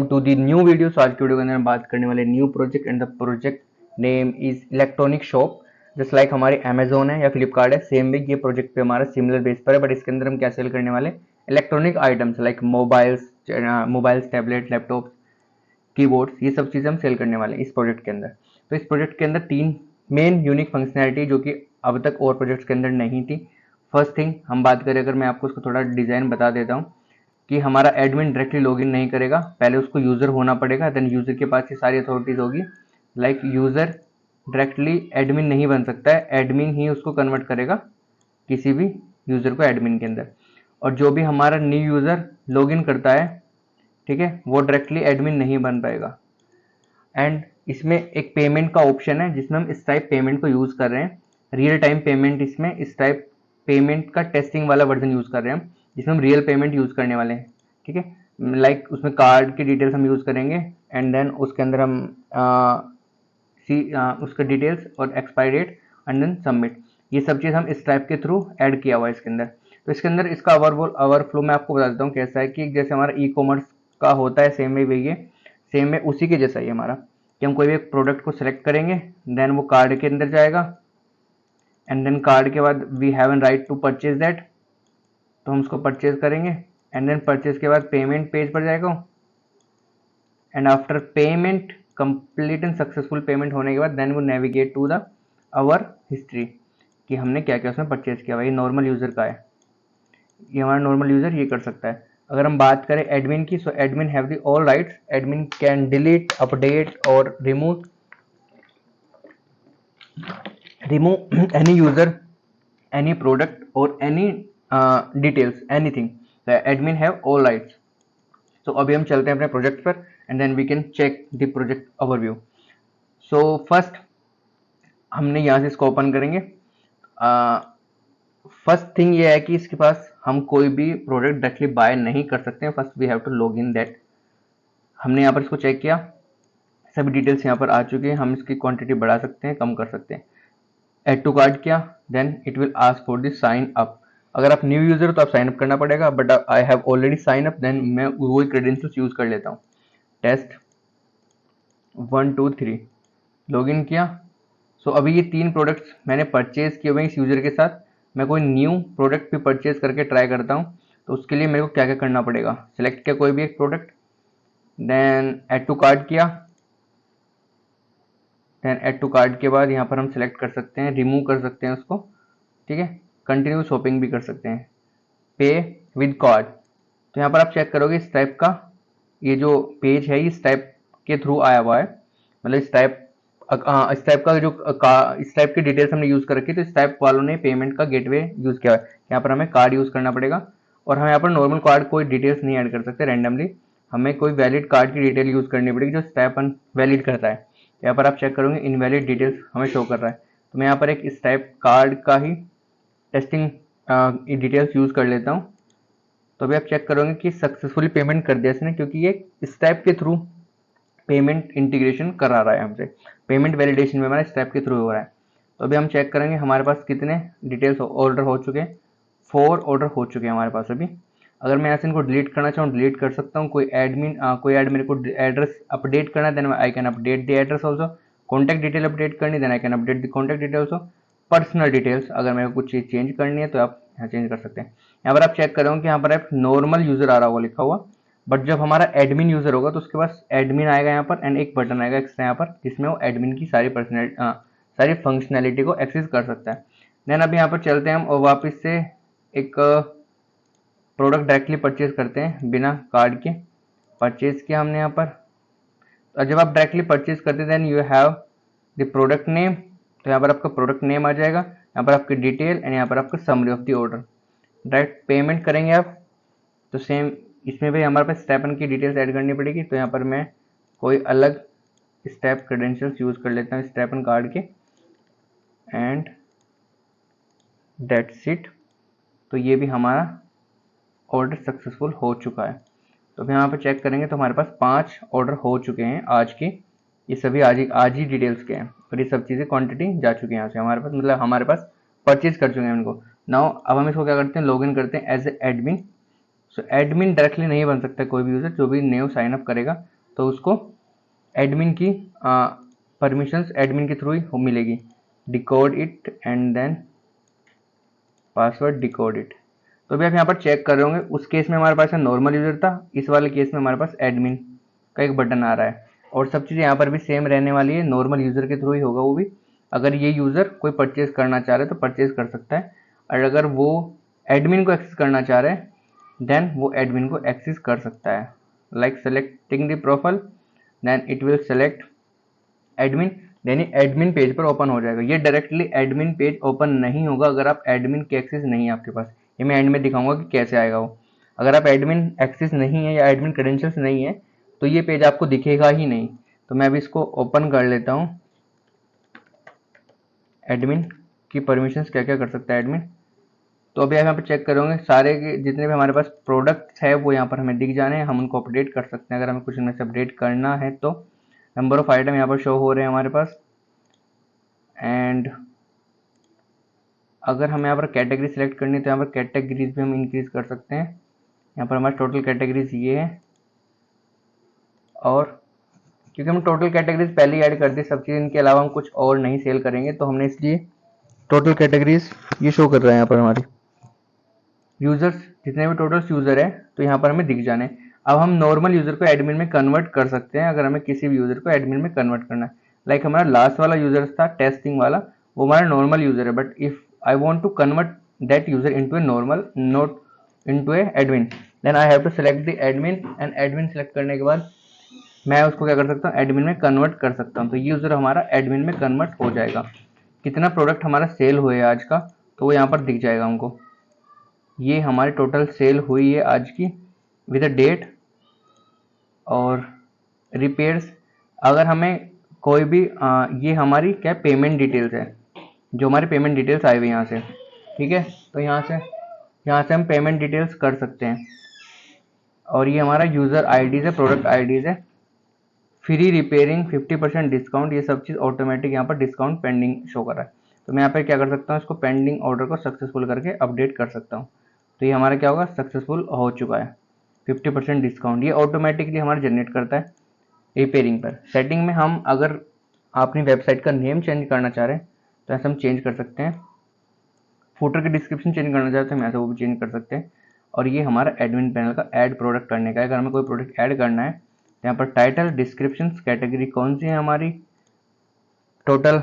To the new video. आज की video के अंदर हम बात करने वाले new project and the project name is electronic shop. Just like हमारे अमेजोन है या फ्लिपकार्ट है, सेम वे ये प्रोजेक्ट पे हमारा सिमिलर बेस पर है, बट इसके अंदर हम क्या सेल करने वाले electronic items like mobiles, tablet, laptop, keyboards, ये सब चीज़ें हम सेल करने वाले हैं इस प्रोजेक्ट के अंदर। तो इस प्रोजेक्ट के अंदर 3 मेन यूनिक फंक्शनैलिटी जो कि अब तक और प्रोजेक्ट्स के अंदर नहीं थी। फर्स्ट थिंग हम बात करें, अगर मैं आपको उसको थोड़ा डिज़ाइन बता देता हूँ कि हमारा एडमिन डायरेक्टली लॉगिन नहीं करेगा, पहले उसको यूज़र होना पड़ेगा, देन यूज़र के पास ये सारी अथॉरिटीज़ होगी। लाइक यूज़र डायरेक्टली एडमिन नहीं बन सकता है, एडमिन ही उसको कन्वर्ट करेगा किसी भी यूज़र को एडमिन के अंदर। और जो भी हमारा न्यू यूज़र लॉगिन करता है, ठीक है, वो डायरेक्टली एडमिन नहीं बन पाएगा। एंड इसमें एक पेमेंट का ऑप्शन है जिसमें हम इस टाइप पेमेंट को यूज़ कर रहे हैं, रियल टाइम पेमेंट। इसमें इस टाइप पेमेंट का टेस्टिंग वाला वर्जन यूज़ कर रहे हैं हम, जिसमें हम रियल पेमेंट यूज़ करने वाले हैं, ठीक है। लाइक उसमें कार्ड की डिटेल्स हम यूज़ करेंगे एंड देन उसके अंदर हम उसका डिटेल्स और expiry date and then submit, ये सब चीज़ हम इस टाइप के थ्रू ऐड किया हुआ है इसके अंदर। तो इसके अंदर इसका ओवरफ्लो मैं आपको बता देता हूँ कैसा है, कि जैसे हमारा ई कॉमर्स का होता है सेम वे ये सेम है, उसी के जैसा ही हमारा, कि हम कोई भी एक प्रोडक्ट को सिलेक्ट करेंगे, देन वो कार्ड के अंदर जाएगा एंड देन कार्ड के बाद we have an right to purchase that, तो हम उसको परचेज करेंगे एंड देन परचेज के बाद पेमेंट पेज पर जाएगा and after payment complete and successful payment होने के बाद देन वो navigate to the our history, कि हमने क्या क्या उसमें परचेज किया। भाई नॉर्मल यूज़र का है, ये हमारा नॉर्मल यूज़र ये कर सकता है। अगर हम बात करें एडमिन की, so admin have the all rights, admin can delete, update और remove any user, any product or any details, anything. The admin have all rights. So अभी हम चलते हैं अपने प्रोजेक्ट पर and then we can check the project overview. So first हमने यहाँ से इसको ओपन करेंगे। फर्स्ट थिंग ये है कि इसके पास हम कोई भी प्रोडक्ट डायरेक्टली बाय नहीं कर सकते हैं। First we have to log in that. हमने यहाँ पर इसको चेक किया, सभी डिटेल्स यहाँ पर आ चुकी है। हम इसकी क्वांटिटी बढ़ा सकते हैं, कम कर सकते हैं। ऐड टू कार्ड किया, then it will ask for the sign up. अगर आप न्यू यूजर हो तो आप साइन अप करना पड़ेगा, but I have already sign up, then मैं वही क्रेडेंशियल्स यूज कर लेता हूँ। टेस्ट 1 2 3 लॉग इन किया। सो अभी ये 3 प्रोडक्ट्स मैंने परचेज किए हुए हैं इस यूजर के साथ। मैं कोई न्यू प्रोडक्ट भी परचेज करके ट्राई करता हूँ, तो उसके लिए मेरे को क्या क्या करना पड़ेगा। सिलेक्ट किया कोई भी एक product, then add to card किया, देन ऐड टू कार्ड के बाद यहाँ पर हम सिलेक्ट कर सकते हैं, रिमूव कर सकते हैं उसको, ठीक है। कंटिन्यू शॉपिंग भी कर सकते हैं, पे विद कार्ड। तो यहाँ पर आप चेक करोगे इस टाइप का ये जो पेज है इस टाइप के थ्रू आया हुआ है, मतलब इस टाइप का जो इस टाइप की डिटेल्स हमने यूज कर रखी है, तो इस टाइप वालों ने पेमेंट का गेटवे यूज किया है। यहाँ पर हमें कार्ड यूज करना पड़ेगा और हम यहाँ पर नॉर्मल कार्ड कोई डिटेल्स नहीं ऐड कर सकते रैंडमली, हमें कोई वैलिड कार्ड की डिटेल यूज करनी पड़ेगी जो स्टेप वैलिड करता है। यहाँ पर आप चेक करोगे इनवैलिड डिटेल्स हमें शो कर रहा है, तो मैं यहाँ पर एक इस टाइप कार्ड का ही टेस्टिंग डिटेल्स यूज कर लेता हूँ। तो अभी आप चेक करोगे कि सक्सेसफुली पेमेंट कर दिया इसने, क्योंकि ये इस टाइप के थ्रू पेमेंट इंटीग्रेशन करा रहा है हमसे, पेमेंट वैलिडेशन में हमारा इस टाइप के थ्रू हो रहा है। तो अभी हम चेक करेंगे हमारे पास कितने डिटेल्स ऑर्डर हो चुके हैं। 4 ऑर्डर हो चुके हैं हमारे पास अभी। अगर मैं यहाँ से इनको डिलीट करना चाहूँ डिलीट कर सकता हूँ। कोई ऐड मेरे को एड्रेस अपडेट करना, then I can update the address also. Contact detail update करनी, then I can update the contact detail also. Personal details अगर मेरे को कुछ चीज़ चेंज करनी है तो आप यहाँ चेंज कर सकते हैं। यहाँ पर आप चेक करोगे कि यहाँ पर आप नॉर्मल यूजर आ रहा होगा लिखा हुआ, बट जब हमारा एडमिन यूजर होगा तो उसके पास एडमिन आएगा यहाँ पर एंड एक बटन आएगा एक्स्ट्रा यहाँ पर, जिसमें वो एडमिन की सारी फंक्शनैलिटी को एक्सेस कर सकता है। देन अब यहाँ पर चलते हैं हम और वापस से एक प्रोडक्ट डायरेक्टली परचेज करते हैं बिना कार्ड के। परचेज किया हमने यहाँ पर, और जब आप डायरेक्टली परचेज करते हैं then you have the product name, तो यहाँ पर आपका प्रोडक्ट नेम आ जाएगा, यहाँ पर आपकी डिटेल एंड यहाँ पर आपका summary of the order. Direct payment करेंगे आप तो सेम इसमें भी हमारे पास स्टेपन की डिटेल्स ऐड करनी पड़ेगी। तो यहाँ पर मैं कोई अलग स्टेप क्रेडेंशियल्स यूज कर लेता हूँ स्टेपन कार्ड के एंड दैट्स इट। तो ये भी हमारा ऑर्डर सक्सेसफुल हो चुका है। तो अब यहाँ पर चेक करेंगे तो हमारे पास 5 ऑर्डर हो चुके हैं आज के, ये सभी आज ही डिटेल्स के हैं और ये सब चीज़ें क्वांटिटी जा चुकी है यहाँ से हमारे पास, मतलब हमारे पास परचेज कर चुके हैं इनको। नाउ अब हम इसको क्या करते हैं, लॉगिन करते हैं as a admin. So admin directly नहीं बन सकता कोई भी यूजर, जो भी न्यू साइन अप करेगा तो उसको एडमिन की परमिशंस एडमिन के थ्रू ही मिलेगी। Decode it and then password decode it. तो अभी आप यहाँ पर चेक कर रहे होंगे, उस केस में हमारे पास नॉर्मल यूजर था, इस वाले केस में हमारे पास एडमिन का एक बटन आ रहा है। और सब चीज़ें यहाँ पर भी सेम रहने वाली है, नॉर्मल यूजर के थ्रू ही होगा वो भी। अगर ये यूजर कोई परचेज करना चाह रहे तो परचेज कर सकता है, और अगर वो एडमिन को एक्सेस करना चाह रहे हैं देन वो एडमिन को एक्सेस कर सकता है। Like selecting the profile then it will select admin, यानी एडमिन पेज पर ओपन हो जाएगा। ये डायरेक्टली एडमिन पेज ओपन नहीं होगा अगर आप एडमिन की एक्सेस नहीं है आपके पास। ये मैं एंड में दिखाऊंगा कि कैसे आएगा वो। अगर आप एडमिन एक्सेस नहीं है या एडमिन क्रेडेंशियल्स नहीं है तो ये पेज आपको दिखेगा ही नहीं। तो मैं अभी इसको ओपन कर लेता हूँ। एडमिन की परमिशंस क्या क्या कर सकता है एडमिन। तो अभी आप यहाँ पर चेक करोगे, सारे के जितने भी हमारे पास प्रोडक्ट्स है वो यहाँ पर हमें दिख जाने हैं, हम उनको अपडेट कर सकते हैं। अगर हमें कुछ इनमें से अपडेट करना है तो नंबर ऑफ आइटम यहाँ पर शो हो रहे हैं हमारे पास। एंड अगर हमें यहाँ पर कैटेगरी सिलेक्ट करनी है तो यहाँ पर कैटेगरीज भी हम इंक्रीज कर सकते हैं। यहाँ पर हमारे टोटल कैटेगरीज ये है, और क्योंकि हम टोटल कैटेगरीज पहले ही ऐड कर दी सब चीज़, इनके अलावा हम कुछ और नहीं सेल करेंगे तो हमने इसलिए टोटल कैटेगरीज ये शो कर रहा है यहाँ पर हमारी यूजर्स, जितने भी टोटल यूजर है तो यहाँ पर हमें दिख जाने। अब हम नॉर्मल यूजर को एडमिन में कन्वर्ट कर सकते हैं अगर हमें किसी भी यूजर को एडमिन में कन्वर्ट करना है। लाइक हमारा लास्ट वाला यूजर था टेस्टिंग वाला, वो हमारा नॉर्मल यूजर है, but if I want to convert that user into a normal, not into a admin, then I have to select the admin, and admin select करने के बाद मैं उसको क्या कर सकता हूँ, एडमिन में कन्वर्ट कर सकता हूँ। तो ये यूजर हमारा एडमिन में कन्वर्ट हो जाएगा। कितना प्रोडक्ट हमारा सेल हुए आज का तो वो यहाँ पर दिख जाएगा हमको। ये हमारी टोटल सेल हुई है आज की विद अ डेट और रिपेयर्स। अगर हमें कोई भी ये हमारी क्या पेमेंट डिटेल्स है, जो हमारी पेमेंट डिटेल्स आई हुई यहाँ से, ठीक है। तो यहाँ से हम पेमेंट डिटेल्स कर सकते हैं। और ये हमारा यूज़र आईडीज़ है, प्रोडक्ट आईडीज़ है, फ्री रिपेयरिंग 50% डिस्काउंट, ये सब चीज़ ऑटोमेटिक यहाँ पर डिस्काउंट पेंडिंग शो कर रहा है। तो मैं यहाँ पर क्या कर सकता हूँ, इसको पेंडिंग ऑर्डर को सक्सेसफुल करके अपडेट कर सकता हूँ। तो ये हमारा क्या होगा, सक्सेसफुल हो चुका है। 50% डिस्काउंट ये ऑटोमेटिकली हमारा जनरेट करता है रिपेयरिंग पर। सेटिंग में हम अगर अपनी वेबसाइट का नेम चेंज करना चाह रहे हैं तो ऐसा हम चेंज कर सकते हैं। फुटर की डिस्क्रिप्शन चेंज करना चाहते हैं हम ऐसा वो भी चेंज कर सकते हैं। और ये हमारा एडमिन पैनल का ऐड प्रोडक्ट करने का है। अगर हमें कोई प्रोडक्ट ऐड करना है तो यहाँ पर टाइटल, डिस्क्रिप्शन, कैटेगरी कौन सी है हमारी, total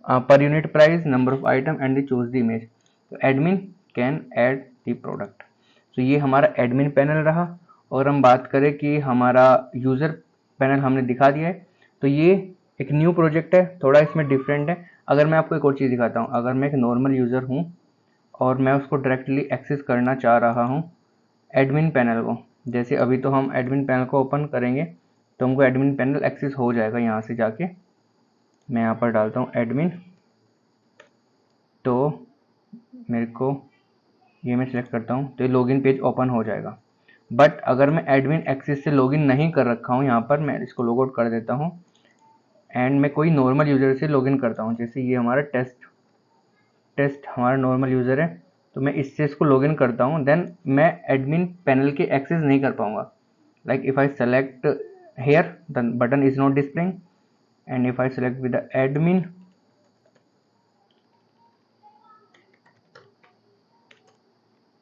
per unit price, number of item and the choose the image. तो admin can add the product. तो ये हमारा एडमिन पैनल रहा। और हम बात करें कि हमारा यूज़र पैनल हमने दिखा दिया है। तो ये एक न्यू प्रोजेक्ट है, थोड़ा इसमें डिफरेंट है। अगर मैं आपको एक और चीज़ दिखाता हूँ, अगर मैं एक नॉर्मल यूज़र हूँ और मैं उसको डायरेक्टली एक्सेस करना चाह रहा हूँ एडमिन पैनल को, जैसे अभी तो हम एडमिन पैनल को ओपन करेंगे तो हमको एडमिन पैनल एक्सेस हो जाएगा। यहाँ से जाके मैं यहाँ पर डालता हूँ एडमिन, तो मेरे को ये मैं सिलेक्ट करता हूँ तो ये लॉगिन पेज ओपन हो जाएगा। बट अगर मैं एडमिन एक्सेस से लॉगिन नहीं कर रखा हूँ, यहाँ पर मैं इसको लॉग आउट कर देता हूँ एंड मैं कोई नॉर्मल यूज़र से लॉगिन करता हूँ, जैसे ये हमारा टेस्ट हमारा नॉर्मल यूज़र है, तो मैं इससे इसको लॉगिन करता हूँ, देन मैं एडमिन पैनल के एक्सेस नहीं कर पाऊँगा। Like if I select here the button is not displaying, and if I select with the admin,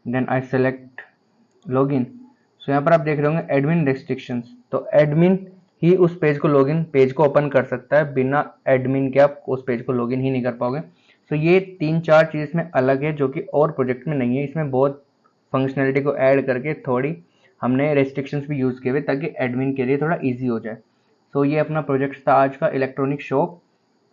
then I select login. So यहाँ पर आप देख रहे होंगे एडमिन रेस्ट्रिक्शंस। तो एडमिन ही उस पेज को लॉगिन, पेज को ओपन कर सकता है, बिना एडमिन के आप उस पेज को लॉगिन ही नहीं कर पाओगे। सो ये 3-4 चीज़ इसमें अलग है जो कि और प्रोजेक्ट में नहीं है। इसमें बहुत फंक्शनैलिटी को ऐड करके थोड़ी हमने रेस्ट्रिक्शंस भी यूज़ किए हुए ताकि एडमिन के लिए थोड़ा ईजी हो जाए। सो ये अपना प्रोजेक्ट था आज का, electronic shop.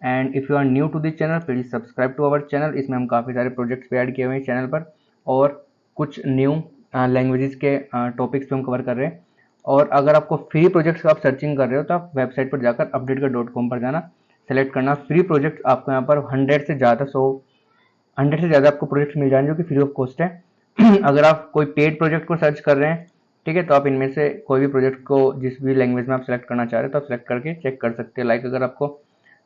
And if you are new to this channel please subscribe to our channel. इसमें हम काफ़ी सारे प्रोजेक्ट्स भी ऐड किए हुए हैं चैनल पर, और कुछ न्यू लैंग्वेजेस के टॉपिक्स पे हम कवर कर रहे हैं। और अगर आपको फ्री प्रोजेक्ट्स का आप सर्चिंग कर रहे हो तो आप वेबसाइट पर जाकर updategar.com पर जाना, सेलेक्ट करना फ्री प्रोजेक्ट। आपको यहाँ पर 100 से ज़्यादा आपको प्रोजेक्ट्स मिल जाएंगे जो कि फ्री ऑफ कॉस्ट है। अगर आप कोई पेड प्रोजेक्ट को सर्च कर रहे हैं, ठीक है, तो आप इनमें से कोई भी प्रोजेक्ट को जिस भी लैंग्वेज में आप सेलेक्ट करना चाह रहे हैं तो आप सेलेक्ट करके चेक कर सकते हैं। लाइक अगर आपको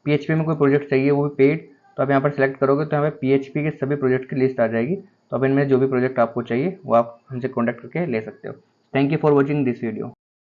PHP में कोई प्रोजेक्ट चाहिए वो भी पेड, तो आप यहाँ पर सेलेक्ट करोगे तो यहाँ पे PHP के सभी प्रोजेक्ट की लिस्ट आ जाएगी। तो अब इनमें जो भी प्रोजेक्ट आपको चाहिए वो आप हमसे कॉन्टैक्ट करके ले सकते हो। Thank you for watching this video.